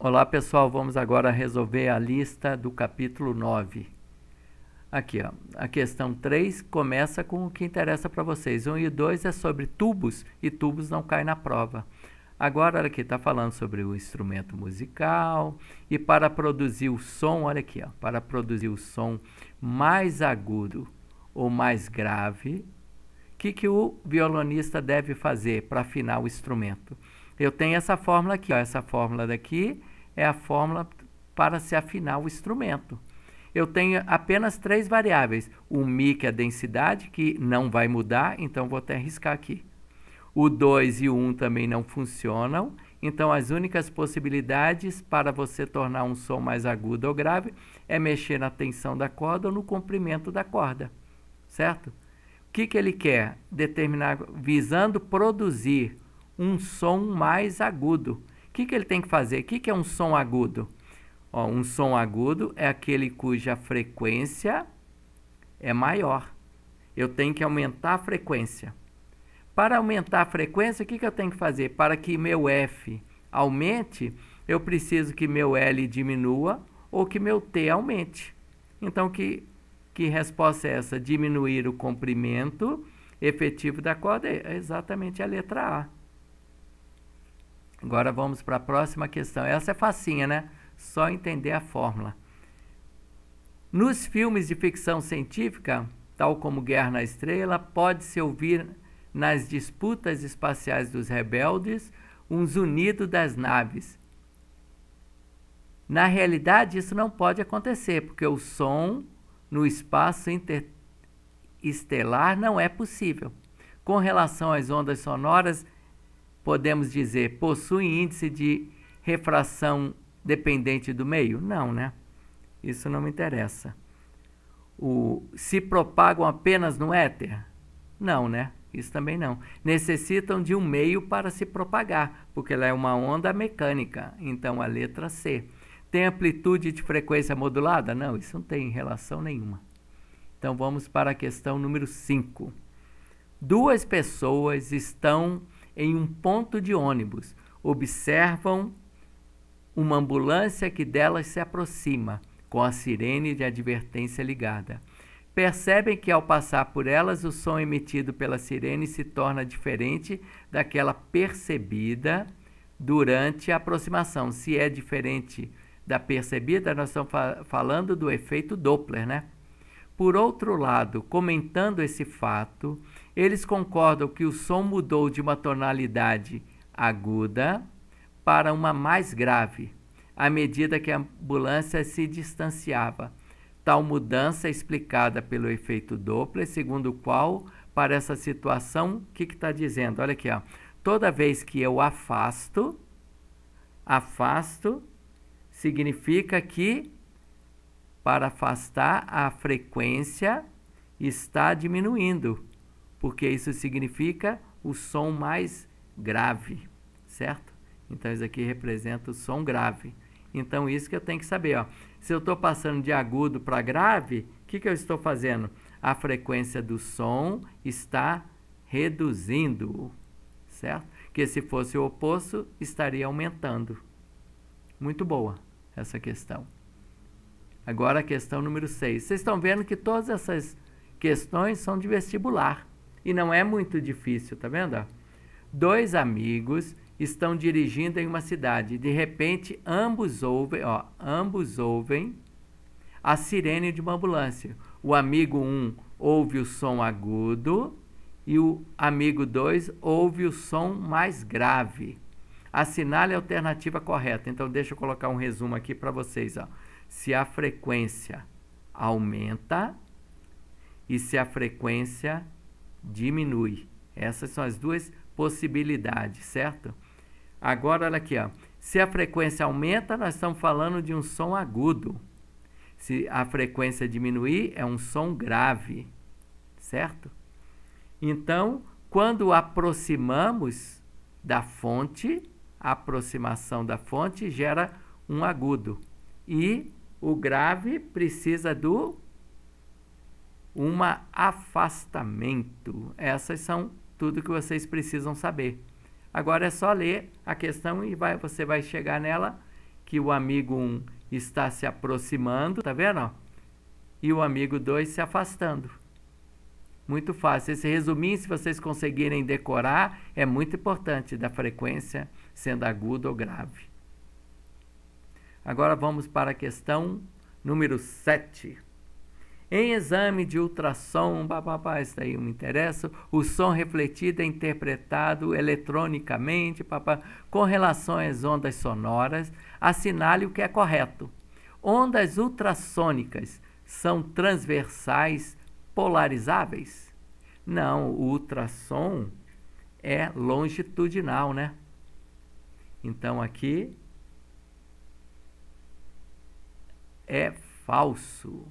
Olá pessoal, vamos agora resolver a lista do capítulo 9. Aqui, ó, a questão 3 começa com o que interessa para vocês. 1 e 2 é sobre tubos, e tubos não caem na prova. Agora, olha aqui, está falando sobre o instrumento musical, e para produzir o som, olha aqui, ó, para produzir o som mais agudo ou mais grave, o que o violonista deve fazer para afinar o instrumento? Eu tenho essa fórmula aqui, ó, essa fórmula daqui é a fórmula para se afinar o instrumento. Eu tenho apenas 3 variáveis. O Mi, que é a densidade, que não vai mudar, então vou até riscar aqui. O 2 e o 1 também não funcionam, então as únicas possibilidades para você tornar um som mais agudo ou grave é mexer na tensão da corda ou no comprimento da corda, certo? O que ele quer? Determinar, visando produzir um som mais agudo. O que ele tem que fazer? O que é um som agudo? Ó, um som agudo é aquele cuja frequência é maior. Eu tenho que aumentar a frequência. Para aumentar a frequência, o que eu tenho que fazer? Para que meu F aumente, eu preciso que meu L diminua ou que meu T aumente. Então, que resposta é essa? Diminuir o comprimento efetivo da corda é exatamente a letra A. Agora vamos para a próxima questão. Essa é facinha, né? Só entender a fórmula. Nos filmes de ficção científica, tal como Guerra na Estrela, pode-se ouvir nas disputas espaciais dos rebeldes um zunido das naves. Na realidade, isso não pode acontecer, porque o som no espaço interestelar não é possível. Com relação às ondas sonoras, podemos dizer, possuem índice de refração dependente do meio? Não, né? Isso não me interessa. Se propagam apenas no éter? Não, né? Isso também não. Necessitam de um meio para se propagar, porque ela é uma onda mecânica. Então, a letra C. Tem amplitude de frequência modulada? Não, isso não tem relação nenhuma. Então, vamos para a questão número 5. 2 pessoas estão em um ponto de ônibus. Observam uma ambulância que delas se aproxima, com a sirene de advertência ligada. Percebem que ao passar por elas, o som emitido pela sirene se torna diferente daquela percebida durante a aproximação. Se é diferente da percebida, nós estamos falando do efeito Doppler, né? Por outro lado, comentando esse fato, eles concordam que o som mudou de uma tonalidade aguda para uma mais grave, à medida que a ambulância se distanciava. Tal mudança é explicada pelo efeito Doppler, segundo o qual, para essa situação, o que está dizendo? Olha aqui, ó. Toda vez que eu afasto significa que, para afastar, a frequência está diminuindo, porque isso significa o som mais grave, certo? Então, isso aqui representa o som grave. Então, isso que eu tenho que saber, ó. Se eu estou passando de agudo para grave, o que eu estou fazendo? A frequência do som está reduzindo, certo? Porque se fosse o oposto, estaria aumentando. Muito boa essa questão. Agora a questão número 6. Vocês estão vendo que todas essas questões são de vestibular. E não é muito difícil, tá vendo? 2 amigos estão dirigindo em uma cidade. De repente, ambos ouvem a sirene de uma ambulância. O amigo 1 ouve o som agudo e o amigo 2 ouve o som mais grave. Assinale a alternativa correta. Então, deixa eu colocar um resumo aqui para vocês. Ó. Se a frequência aumenta e se a frequência diminui. Essas são as 2 possibilidades, certo? Agora, olha aqui, ó. Se a frequência aumenta, nós estamos falando de um som agudo. Se a frequência diminuir, é um som grave, certo? Então, quando aproximamos da fonte, a aproximação da fonte gera um agudo. E o grave precisa do afastamento. Essas são tudo que vocês precisam saber. Agora é só ler a questão e você vai chegar nela que o amigo 1 está se aproximando, tá vendo? Ó? E o amigo 2 se afastando. Muito fácil. Esse resuminho, se vocês conseguirem decorar, é muito importante, da frequência sendo aguda ou grave. Agora vamos para a questão número 7. Em exame de ultrassom, isso daí me interessa, o som refletido é interpretado eletronicamente, com relação às ondas sonoras, assinale o que é correto. Ondas ultrassônicas são transversais polarizáveis? Não, o ultrassom é longitudinal, né? Então aqui é falso.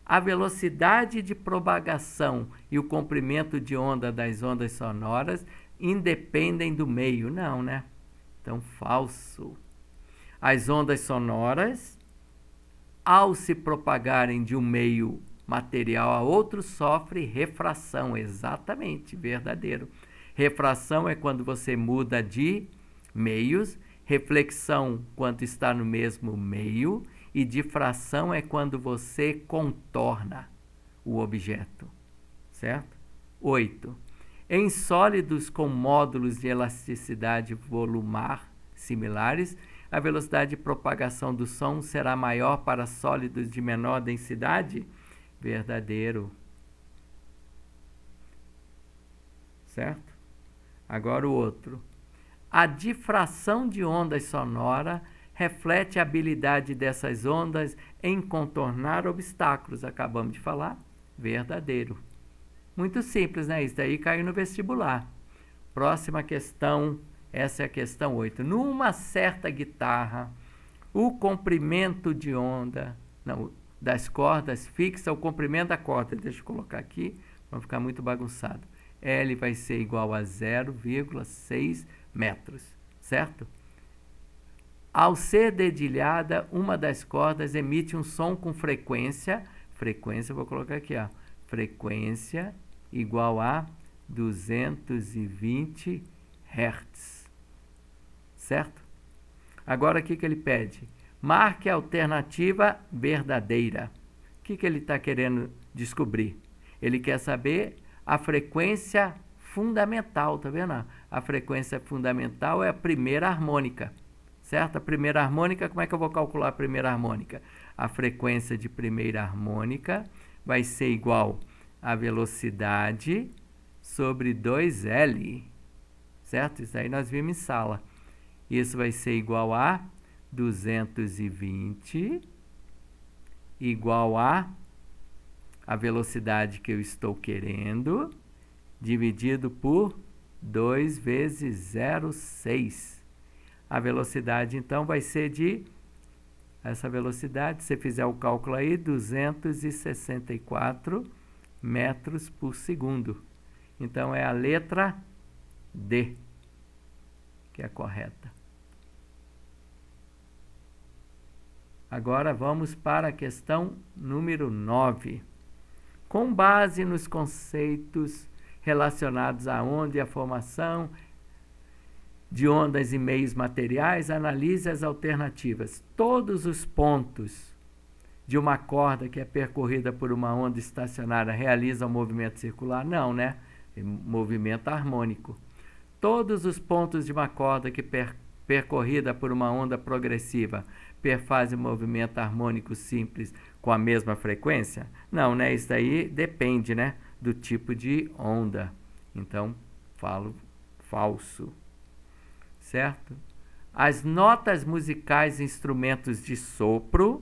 A velocidade de propagação e o comprimento de onda das ondas sonoras independem do meio. Não, né? Então, falso. As ondas sonoras, ao se propagarem de um meio material a outro, sofrem refração. Exatamente, verdadeiro. Refração é quando você muda de meios. Reflexão, quando está no mesmo meio. E difração é quando você contorna o objeto, certo? 8. Em sólidos com módulos de elasticidade volumar similares, a velocidade de propagação do som será maior para sólidos de menor densidade? Verdadeiro. Certo? Agora o outro. A difração de ondas sonoras reflete a habilidade dessas ondas em contornar obstáculos. Acabamos de falar. Verdadeiro. Muito simples, né? Isso daí caiu no vestibular. Próxima questão. Essa é a questão 8. Numa certa guitarra, o comprimento de onda das cordas fixa o comprimento da corda. Deixa eu colocar aqui, para não ficar muito bagunçado. L vai ser igual a 0,6 metros, certo? Ao ser dedilhada, uma das cordas emite um som com frequência, vou colocar aqui, ó, frequência igual a 220 Hz, certo? Agora, o que ele pede? Marque a alternativa verdadeira. O que ele está querendo descobrir? Ele quer saber a frequência fundamental, tá vendo? A frequência fundamental é a primeira harmônica. Certo? A primeira harmônica, como é que eu vou calcular a primeira harmônica? A frequência de primeira harmônica vai ser igual a velocidade sobre 2L. Certo? Isso aí nós vimos em sala. Isso vai ser igual a 220 igual a velocidade que eu estou querendo, dividido por 2 vezes 0,6. A velocidade, então, vai ser de, essa velocidade, se você fizer o cálculo aí, 264 metros por segundo. Então, é a letra D, que é a correta. Agora, vamos para a questão número 9. Com base nos conceitos relacionados à onda e à formação de ondas e meios materiais, analise as alternativas. Todos os pontos de uma corda que é percorrida por uma onda estacionária realizam movimento circular? Não, né? Movimento harmônico. Todos os pontos de uma corda que percorrida por uma onda progressiva fazem movimento harmônico simples com a mesma frequência? Não, né? Isso daí depende, né, do tipo de onda. Então, falo falso. Certo? As notas musicais e instrumentos de sopro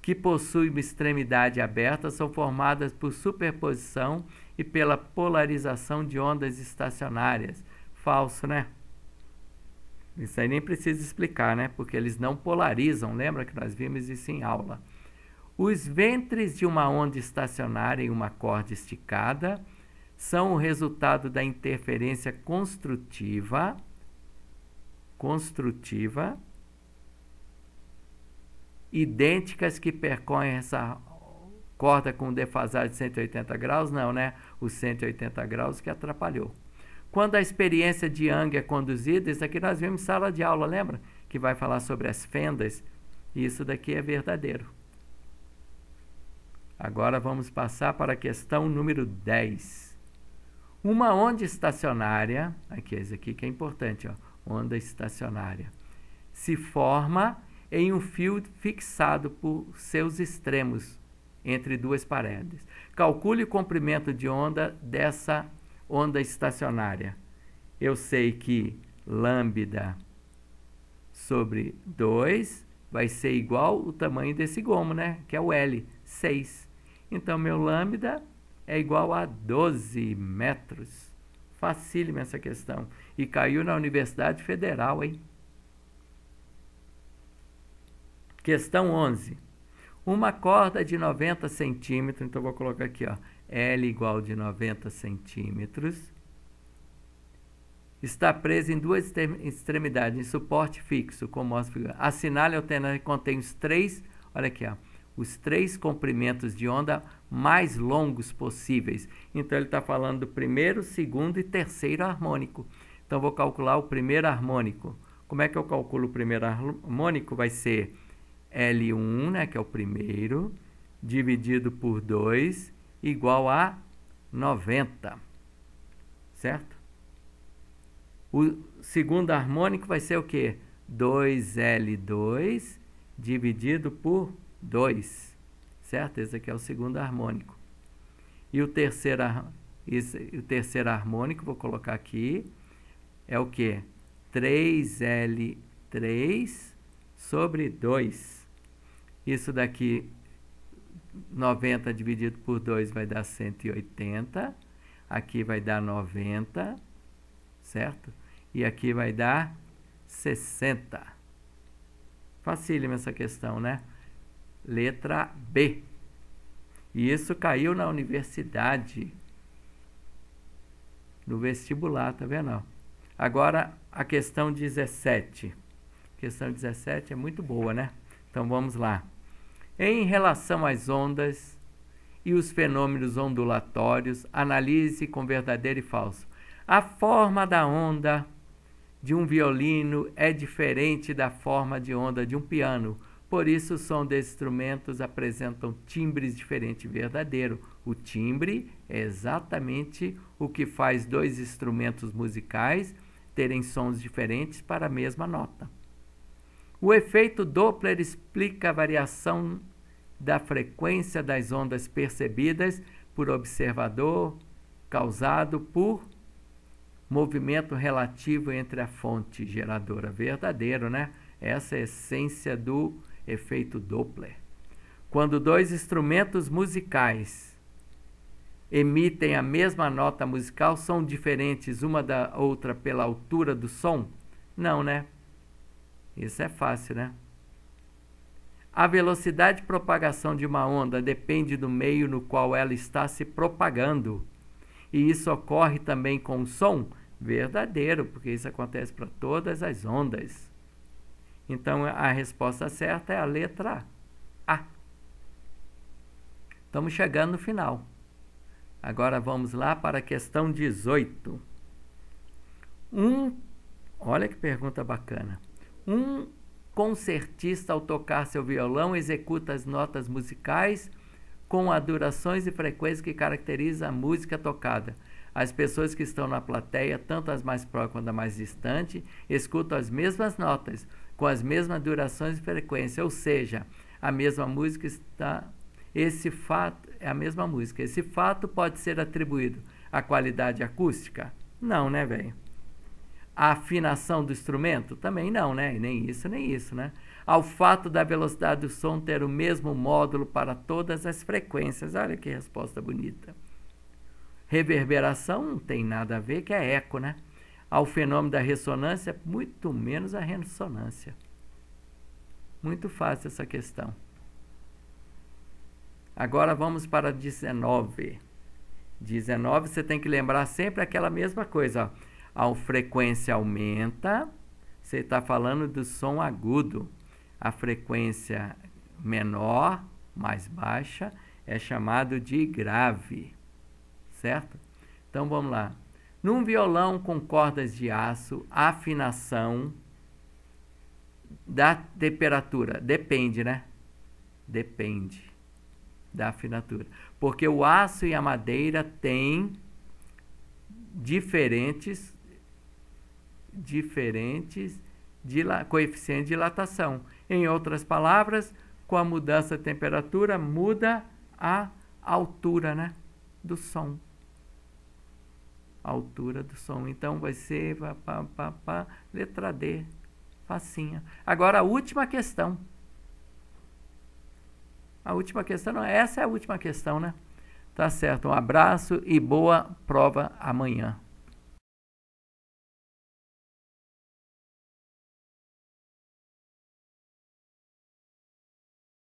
que possuem uma extremidade aberta são formadas por superposição e pela polarização de ondas estacionárias. Falso, né? Isso aí nem precisa explicar, né? Porque eles não polarizam. Lembra que nós vimos isso em aula? Os ventres de uma onda estacionária em uma corda esticada são o resultado da interferência construtiva idênticas que percorrem essa corda com defasagem de 180 graus? Não, né? Os 180 graus que atrapalhou. Quando a experiência de Young é conduzida, isso aqui nós vimos em sala de aula, lembra? que vai falar sobre as fendas, e isso daqui é verdadeiro. Agora vamos passar para a questão número 10. Uma onda estacionária, aqui, esse aqui que é importante, ó, onda estacionária, se forma em um fio fixado por seus extremos entre duas paredes. Calcule o comprimento de onda dessa onda estacionária. Eu sei que lambda sobre 2 vai ser igual o tamanho desse gomo, né? Que é o L, 6. Então, meu lambda é igual a 12 metros. Facílima essa questão. E caiu na Universidade Federal, hein? Questão 11. Uma corda de 90 centímetros, então vou colocar aqui, ó, L igual de 90 centímetros, está presa em duas extremidades, em suporte fixo, como mostra a figura. Assinale a alternância que contém os três, olha aqui, ó, os três comprimentos de onda mais longos possíveis. Então, ele está falando do primeiro, segundo e terceiro harmônico. Então, vou calcular o primeiro harmônico. Como é que eu calculo o primeiro harmônico? Vai ser L1, né, que é o primeiro, dividido por 2, igual a 90, certo? O segundo harmônico vai ser o quê? 2L2 dividido por 2, certo? Esse aqui é o segundo harmônico. E o terceiro harmônico, vou colocar aqui, é o quê? 3L3 sobre 2. Isso daqui, 90 dividido por 2 vai dar 180. Aqui vai dar 90, certo? E aqui vai dar 60. Facílima essa questão, né? Letra B. E isso caiu na universidade, no vestibular, tá vendo? Agora, a questão 17. A questão 17 é muito boa, né? Então, vamos lá. Em relação às ondas e os fenômenos ondulatórios, analise com verdadeiro e falso. A forma da onda de um violino é diferente da forma de onda de um piano. Por isso, o som desses instrumentos apresentam timbres diferentes. Verdadeiro. O timbre é exatamente o que faz dois instrumentos musicais terem sons diferentes para a mesma nota. O efeito Doppler explica a variação da frequência das ondas percebidas por observador, causado por movimento relativo entre a fonte geradora. Verdadeiro, né? Essa é a essência do efeito Doppler. Quando dois instrumentos musicais emitem a mesma nota musical, são diferentes uma da outra pela altura do som? Não, né? Isso é fácil, né? A velocidade de propagação de uma onda depende do meio no qual ela está se propagando. E isso ocorre também com o som? Verdadeiro, porque isso acontece para todas as ondas. Então, a resposta certa é a letra A. Estamos chegando no final. Agora vamos lá para a questão 18. Olha que pergunta bacana. Um concertista, ao tocar seu violão, executa as notas musicais com as durações e frequências que caracterizam a música tocada. As pessoas que estão na plateia, tanto as mais próximas quanto as mais distantes, escutam as mesmas notas, com as mesmas durações e frequências, ou seja, a mesma música está... Esse fato é a mesma música. Esse fato pode ser atribuído à qualidade acústica? Não, né, velho? A afinação do instrumento? Também não, né? Nem isso, né? Ao fato da velocidade do som ter o mesmo módulo para todas as frequências. Olha que resposta bonita. Reverberação não tem nada a ver, que é eco, né? Ao fenômeno da ressonância, muito menos a ressonância. Muito fácil essa questão. Agora vamos para 19. 19, você tem que lembrar sempre aquela mesma coisa, ó. A frequência aumenta, você está falando do som agudo. A frequência menor, mais baixa, é chamado de grave, certo? Então, vamos lá. Num violão com cordas de aço, a afinação da temperatura? Depende, né? Depende da afinatura. Porque o aço e a madeira têm diferentes coeficientes de dilatação. Em outras palavras, com a mudança de temperatura, muda a altura, né, do som. A altura do som. Então, vai ser letra D. Facinha. Agora, a última questão. A última questão, não, essa é a última questão, né? Tá certo. Um abraço e boa prova amanhã.